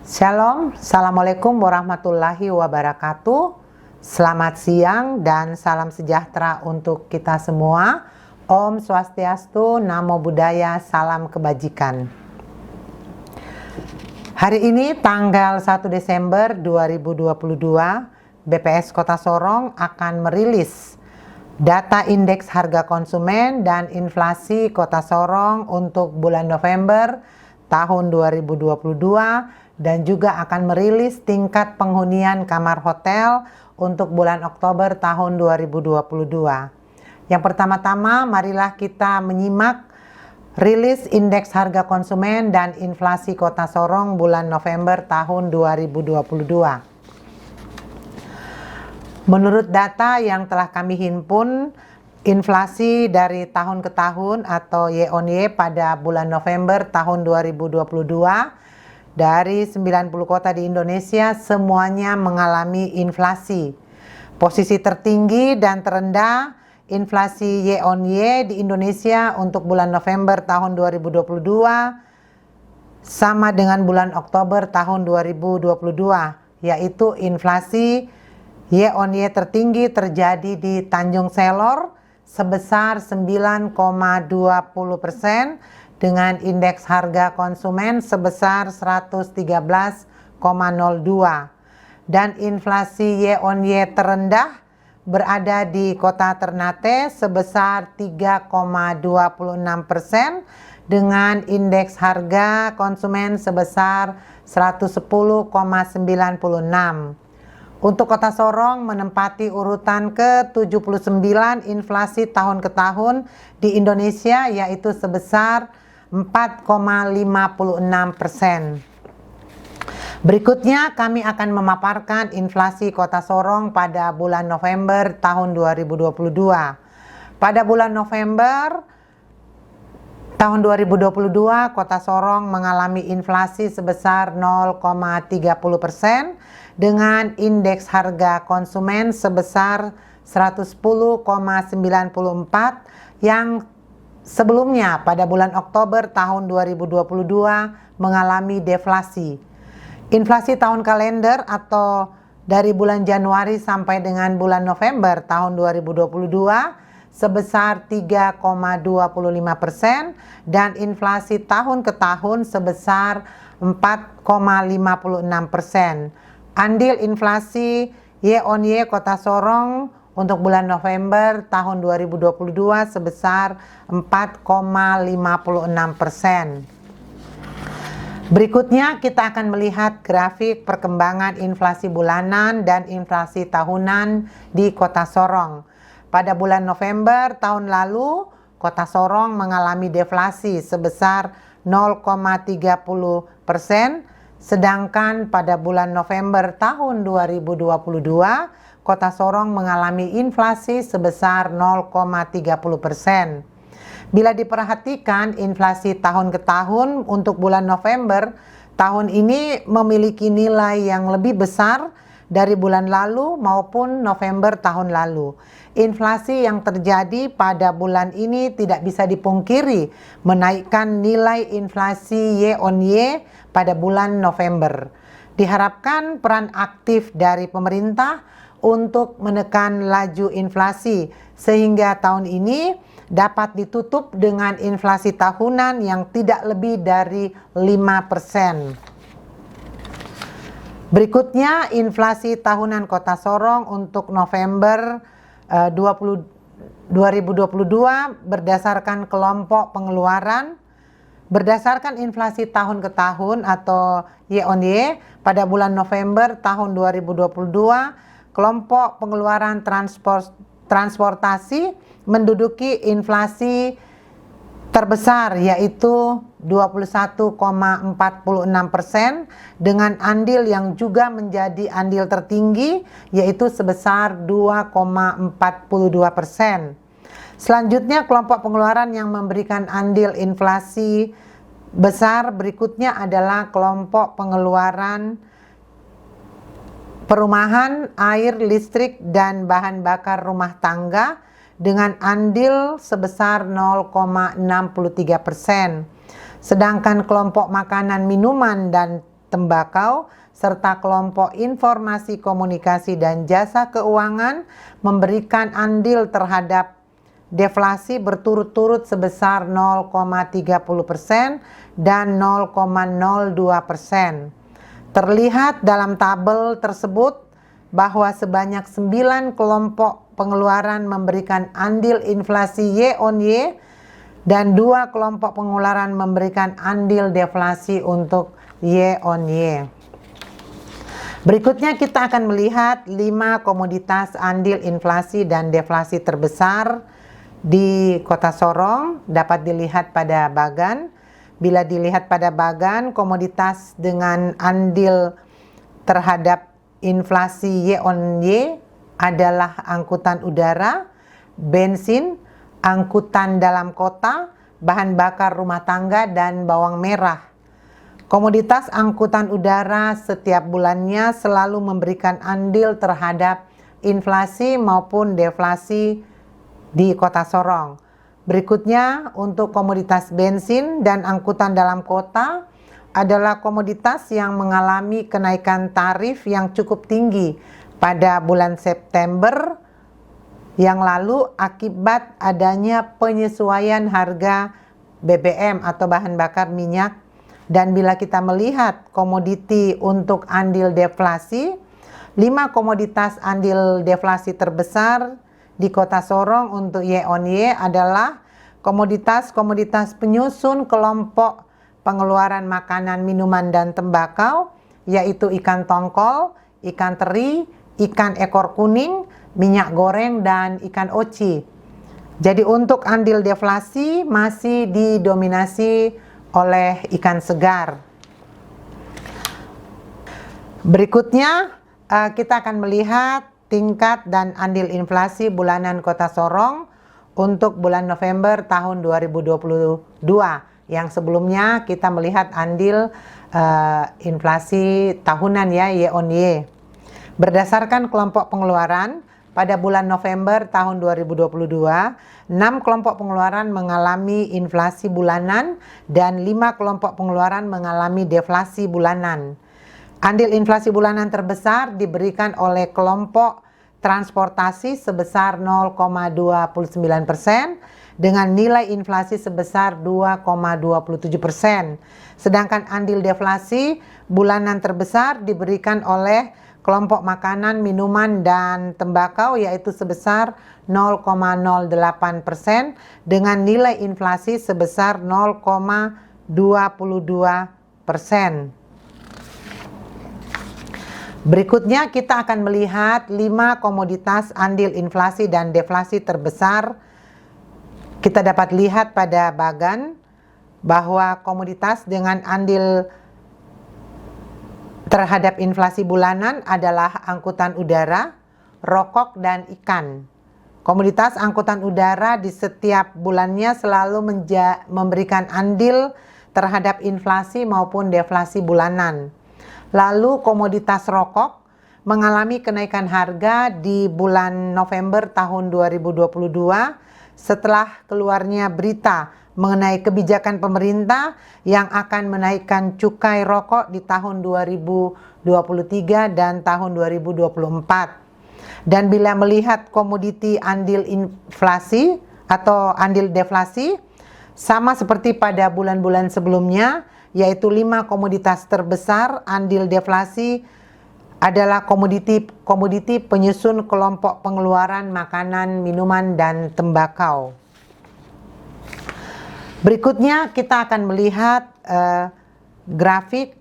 Shalom, Assalamualaikum warahmatullahi wabarakatuh. Selamat siang dan salam sejahtera untuk kita semua. Om Swastiastu, Namo Buddhaya, salam kebajikan. Hari ini tanggal 1 Desember 2022, BPS Kota Sorong akan merilis data indeks harga konsumen dan inflasi Kota Sorong untuk bulan November tahun 2022 dan juga akan merilis tingkat penghunian kamar hotel untuk bulan Oktober tahun 2022. Yang pertama-tama, marilah kita menyimak rilis indeks harga konsumen dan inflasi Kota Sorong bulan November tahun 2022. Menurut data yang telah kami himpun, inflasi dari tahun ke tahun atau year on year pada bulan November tahun 2022 dari 90 kota di Indonesia semuanya mengalami inflasi. Posisi tertinggi dan terendah inflasi year on year di Indonesia untuk bulan November tahun 2022 sama dengan bulan Oktober tahun 2022, yaitu inflasi year on year tertinggi terjadi di Tanjung Selor sebesar 9,20% dengan indeks harga konsumen sebesar 113,02 dan inflasi year on year terendah berada di Kota Ternate sebesar 3,26% dengan indeks harga konsumen sebesar 110,96. Untuk Kota Sorong menempati urutan ke-79 inflasi tahun ke tahun di Indonesia, yaitu sebesar 4,56%. Berikutnya kami akan memaparkan inflasi Kota Sorong pada bulan November tahun 2022. Pada bulan November tahun 2022, Kota Sorong mengalami inflasi sebesar 0,30% dengan indeks harga konsumen sebesar 110,94 yang sebelumnya pada bulan Oktober tahun 2022 mengalami deflasi. Inflasi tahun kalender atau dari bulan Januari sampai dengan bulan November tahun 2022 sebesar 3,25% dan inflasi tahun ke tahun sebesar 4,56%. Andil inflasi year on year Kota Sorong untuk bulan November tahun 2022 sebesar 4,56%. Berikutnya kita akan melihat grafik perkembangan inflasi bulanan dan inflasi tahunan di Kota Sorong. Pada bulan November tahun lalu, Kota Sorong mengalami deflasi sebesar 0,30%, sedangkan pada bulan November tahun 2022, Kota Sorong mengalami inflasi sebesar 0,30%. Bila diperhatikan inflasi tahun ke tahun untuk bulan November tahun ini memiliki nilai yang lebih besar dari bulan lalu maupun November tahun lalu. Inflasi yang terjadi pada bulan ini tidak bisa dipungkiri menaikkan nilai inflasi year on year pada bulan November. Diharapkan peran aktif dari pemerintah untuk menekan laju inflasi sehingga tahun ini dapat ditutup dengan inflasi tahunan yang tidak lebih dari 5%. Berikutnya inflasi tahunan Kota Sorong untuk November 2022 berdasarkan kelompok pengeluaran. Berdasarkan inflasi tahun ke tahun atau year on year pada bulan November tahun 2022, kelompok pengeluaran transportasi menduduki inflasi terbesar yaitu 21,46% dengan andil yang juga menjadi andil tertinggi yaitu sebesar 2,42%. Selanjutnya kelompok pengeluaran yang memberikan andil inflasi besar berikutnya adalah kelompok pengeluaran perumahan, air, listrik, dan bahan bakar rumah tangga dengan andil sebesar 0,63%. Sedangkan kelompok makanan, minuman, dan tembakau, serta kelompok informasi komunikasi dan jasa keuangan memberikan andil terhadap deflasi berturut-turut sebesar 0,30% dan 0,02%. Terlihat dalam tabel tersebut bahwa sebanyak 9 kelompok pengeluaran memberikan andil inflasi Y on Y dan 2 kelompok pengeluaran memberikan andil deflasi untuk Y on Y. Berikutnya kita akan melihat 5 komoditas andil inflasi dan deflasi terbesar di Kota Sorong. Dapat dilihat pada bagan. Bila dilihat pada bagan, komoditas dengan andil terhadap inflasi Y on Y adalah angkutan udara, bensin, angkutan dalam kota, bahan bakar rumah tangga, dan bawang merah. Komoditas angkutan udara setiap bulannya selalu memberikan andil terhadap inflasi maupun deflasi di Kota Sorong. Berikutnya untuk komoditas bensin dan angkutan dalam kota adalah komoditas yang mengalami kenaikan tarif yang cukup tinggi pada bulan September yang lalu akibat adanya penyesuaian harga BBM atau bahan bakar minyak. Dan bila kita melihat komoditi untuk andil deflasi, 5 komoditas andil deflasi terbesar di Kota Sorong untuk Y on Y adalah komoditas-komoditas penyusun kelompok pengeluaran makanan, minuman, dan tembakau, yaitu ikan tongkol, ikan teri, ikan ekor kuning, minyak goreng, dan ikan oci. Jadi untuk andil deflasi masih didominasi oleh ikan segar. Berikutnya kita akan melihat tingkat dan andil inflasi bulanan Kota Sorong untuk bulan November tahun 2022. Yang sebelumnya kita melihat andil inflasi tahunan ya, Y on Y. Berdasarkan kelompok pengeluaran, pada bulan November tahun 2022, 6 kelompok pengeluaran mengalami inflasi bulanan dan 5 kelompok pengeluaran mengalami deflasi bulanan. Andil inflasi bulanan terbesar diberikan oleh kelompok transportasi sebesar 0,29% dengan nilai inflasi sebesar 2,27%. Sedangkan andil deflasi bulanan terbesar diberikan oleh kelompok makanan, minuman, dan tembakau yaitu sebesar 0,08% dengan nilai inflasi sebesar 0,22%. Berikutnya kita akan melihat 5 komoditas andil inflasi dan deflasi terbesar. Kita dapat lihat pada bagan bahwa komoditas dengan andil terhadap inflasi bulanan adalah angkutan udara, rokok, dan ikan. Komoditas angkutan udara di setiap bulannya selalu memberikan andil terhadap inflasi maupun deflasi bulanan. Lalu komoditas rokok mengalami kenaikan harga di bulan November tahun 2022 setelah keluarnya berita mengenai kebijakan pemerintah yang akan menaikkan cukai rokok di tahun 2023 dan tahun 2024. Dan bila melihat komoditi andil inflasi atau andil deflasi, sama seperti pada bulan-bulan sebelumnya, yaitu 5 komoditas terbesar andil deflasi adalah komoditi penyusun kelompok pengeluaran makanan, minuman, dan tembakau. Berikutnya kita akan melihat grafik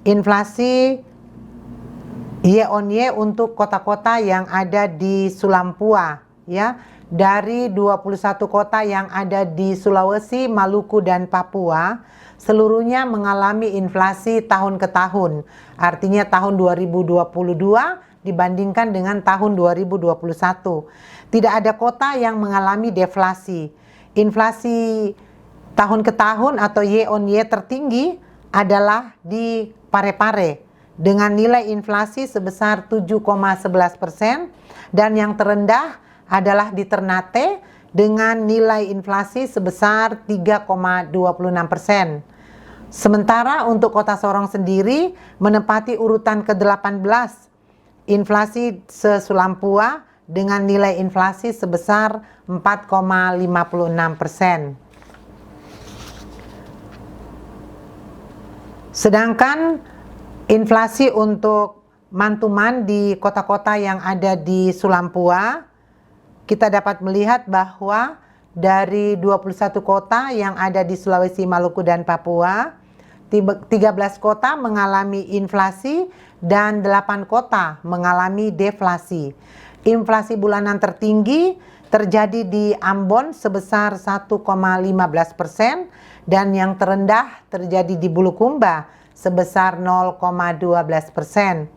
inflasi Y on Y untuk kota-kota yang ada di Sulampua ya. Dari 21 kota yang ada di Sulawesi, Maluku, dan Papua, seluruhnya mengalami inflasi tahun ke tahun. Artinya tahun 2022 dibandingkan dengan tahun 2021. Tidak ada kota yang mengalami deflasi. Inflasi tahun ke tahun atau Y on Y tertinggi adalah di Parepare dengan nilai inflasi sebesar 7,11% dan yang terendah adalah di Ternate dengan nilai inflasi sebesar 3,26%. Sementara untuk Kota Sorong sendiri menempati urutan ke-18 inflasi se-Sulampua dengan nilai inflasi sebesar 4,56%. Sedangkan inflasi untuk mantuman di kota-kota yang ada di Sulampua, kita dapat melihat bahwa dari 21 kota yang ada di Sulawesi, Maluku, dan Papua, 13 kota mengalami inflasi dan 8 kota mengalami deflasi. Inflasi bulanan tertinggi terjadi di Ambon sebesar 1,15% dan yang terendah terjadi di Bulukumba sebesar 0,12%.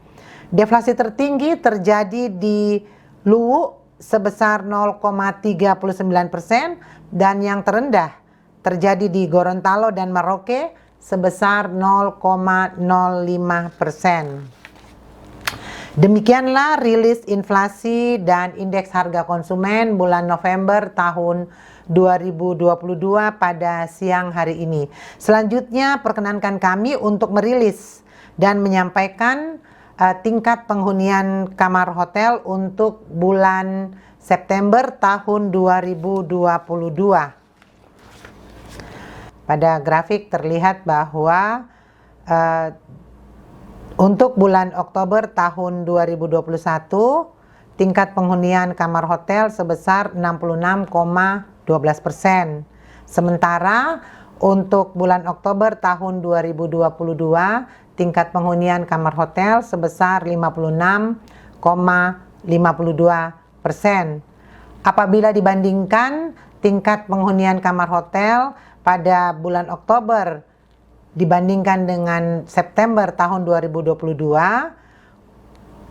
Deflasi tertinggi terjadi di Luwu sebesar 0,39% dan yang terendah terjadi di Gorontalo dan Merauke sebesar 0,05%. Demikianlah rilis inflasi dan indeks harga konsumen bulan November tahun 2022 pada siang hari ini. Selanjutnya perkenankan kami untuk merilis dan menyampaikan tingkat penghunian kamar hotel untuk bulan September tahun 2022. Pada grafik terlihat bahwa untuk bulan Oktober tahun 2021 tingkat penghunian kamar hotel sebesar 66,12%. Sementara untuk bulan Oktober tahun 2022 tingkat penghunian kamar hotel sebesar 56,52%. Apabila dibandingkan tingkat penghunian kamar hotel pada bulan Oktober dibandingkan dengan September tahun 2022,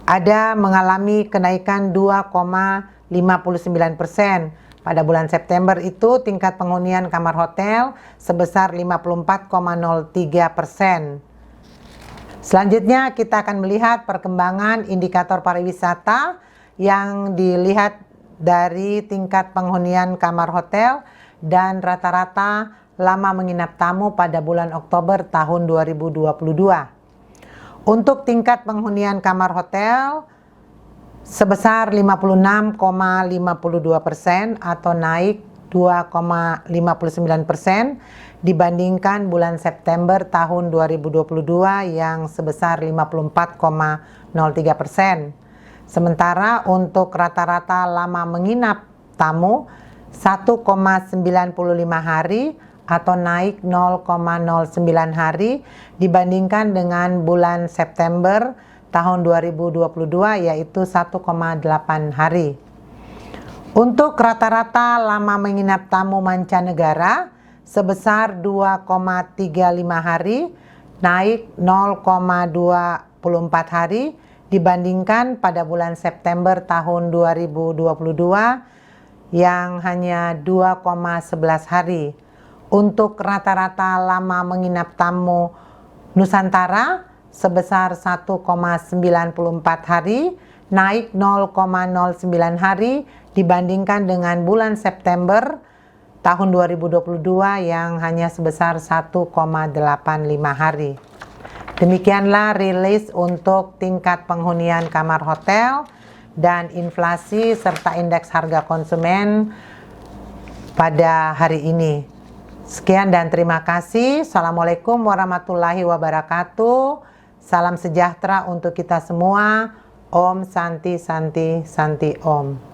ada mengalami kenaikan 2,59%. Pada bulan September itu tingkat penghunian kamar hotel sebesar 54,03%. Selanjutnya kita akan melihat perkembangan indikator pariwisata yang dilihat dari tingkat penghunian kamar hotel dan rata-rata lama menginap tamu pada bulan Oktober tahun 2022. Untuk tingkat penghunian kamar hotel sebesar 56,52% atau naik 2,59% dibandingkan bulan September tahun 2022 yang sebesar 54,03%. Sementara untuk rata-rata lama menginap tamu 1,95 hari atau naik 0,09 hari dibandingkan dengan bulan September tahun 2022 yaitu 1,8 hari. Untuk rata-rata lama menginap tamu mancanegara sebesar 2,35 hari, naik 0,24 hari dibandingkan pada bulan September tahun 2022 yang hanya 2,11 hari. Untuk rata-rata lama menginap tamu Nusantara sebesar 1,94 hari, naik 0,09 hari dibandingkan dengan bulan September tahun 2022 yang hanya sebesar 1,85 hari. Demikianlah rilis untuk tingkat penghunian kamar hotel dan inflasi serta indeks harga konsumen pada hari ini. Sekian dan terima kasih. Assalamualaikum warahmatullahi wabarakatuh. Salam sejahtera untuk kita semua. Om Santi Santi Santi Om.